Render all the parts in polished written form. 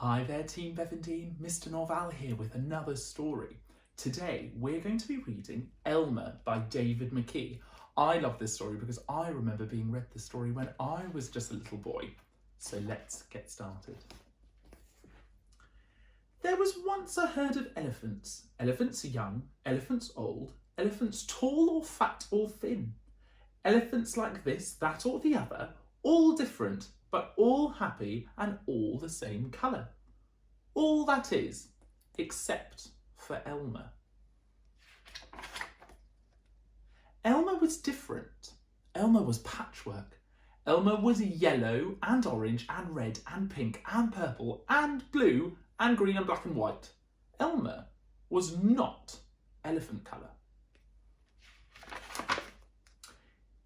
Hi there Team Bevendine, Mr. Norval here with another story. Today we're going to be reading Elmer by David McKee. I love this story because I remember being read this story when I was just a little boy. So let's get started. There was once a herd of elephants. Elephants young, elephants old, elephants tall or fat or thin. Elephants like this, that or the other, all different, but all happy and all the same colour. All that is, except for Elmer. Elmer was different. Elmer was patchwork. Elmer was yellow and orange and red and pink and purple and blue and green and black and white. Elmer was not elephant colour.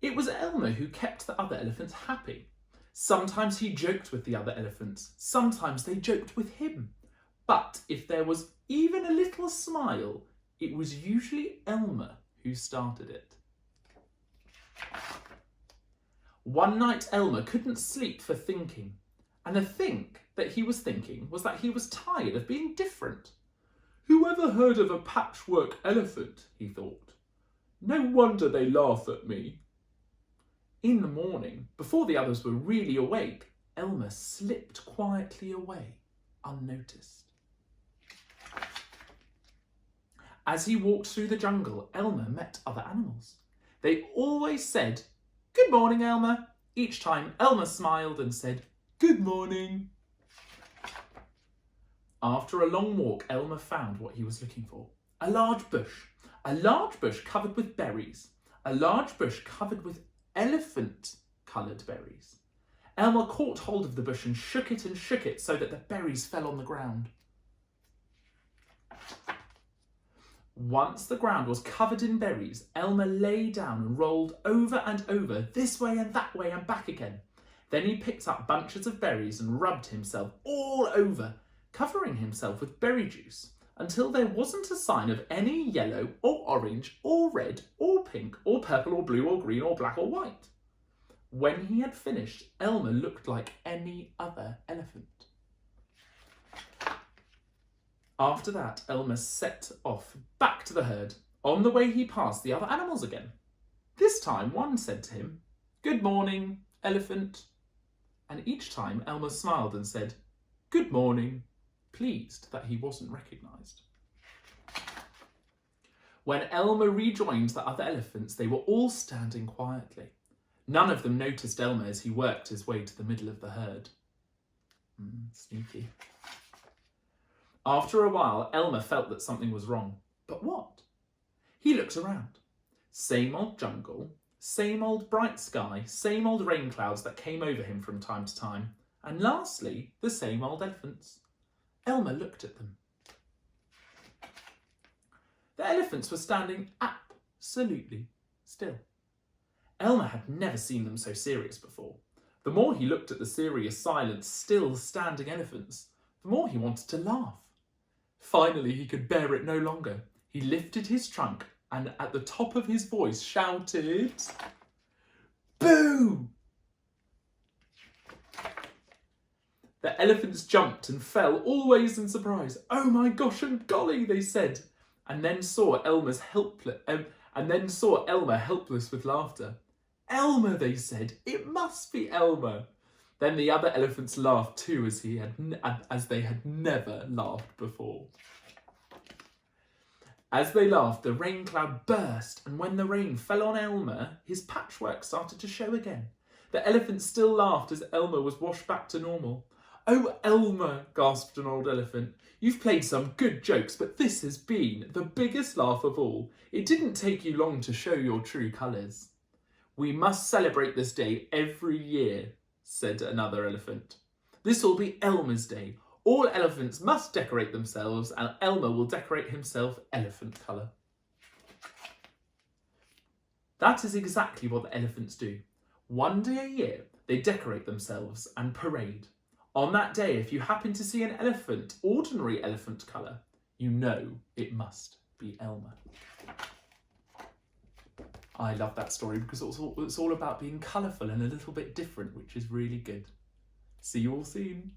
It was Elmer who kept the other elephants happy. Sometimes he joked with the other elephants, sometimes they joked with him. But if there was even a little smile, it was usually Elmer who started it. One night Elmer couldn't sleep for thinking, and the think that he was thinking was that he was tired of being different. Who ever heard of a patchwork elephant, he thought. No wonder they laugh at me. In the morning, before the others were really awake, Elmer slipped quietly away, unnoticed. As he walked through the jungle, Elmer met other animals. They always said, "Good morning, Elmer." Each time, Elmer smiled and said, "Good morning." After a long walk, Elmer found what he was looking for. A large bush covered with berries, a large bush covered with elephant-coloured berries. Elmer caught hold of the bush and shook it so that the berries fell on the ground. Once the ground was covered in berries, Elmer lay down and rolled over and over, this way and that way and back again. Then he picked up bunches of berries and rubbed himself all over, covering himself with berry juice, until there wasn't a sign of any yellow or orange or red or pink or purple or blue or green or black or white. When he had finished, Elmer looked like any other elephant. After that, Elmer set off back to the herd. On the way, he passed the other animals again. This time, one said to him, "Good morning, elephant." And each time, Elmer smiled and said, "Good morning," pleased that he wasn't recognised. When Elmer rejoined the other elephants, they were all standing quietly. None of them noticed Elmer as he worked his way to the middle of the herd. Sneaky. After a while, Elmer felt that something was wrong. But what? He looked around. Same old jungle, same old bright sky, same old rain clouds that came over him from time to time, and lastly, the same old elephants. Elmer looked at them. The elephants were standing absolutely still. Elmer had never seen them so serious before. The more he looked at the serious, silent, still standing elephants, the more he wanted to laugh. Finally, he could bear it no longer. He lifted his trunk and at the top of his voice shouted, "Boo!" The elephants jumped and fell, always in surprise. "Oh my gosh and golly," they said, and then saw Elmer helpless with laughter. "Elmer," they said, "it must be Elmer." Then the other elephants laughed too, as they had never laughed before. As they laughed, the rain cloud burst, and when the rain fell on Elmer, his patchwork started to show again. The elephants still laughed as Elmer was washed back to normal. "Oh, Elmer," gasped an old elephant, "you've played some good jokes, but this has been the biggest laugh of all. It didn't take you long to show your true colours." "We must celebrate this day every year," said another elephant. "This will be Elmer's Day. All elephants must decorate themselves, and Elmer will decorate himself elephant colour." That is exactly what the elephants do. One day a year, they decorate themselves and parade. On that day, if you happen to see an elephant, ordinary elephant colour, you know it must be Elmer. I love that story because it's all about being colourful and a little bit different, which is really good. See you all soon.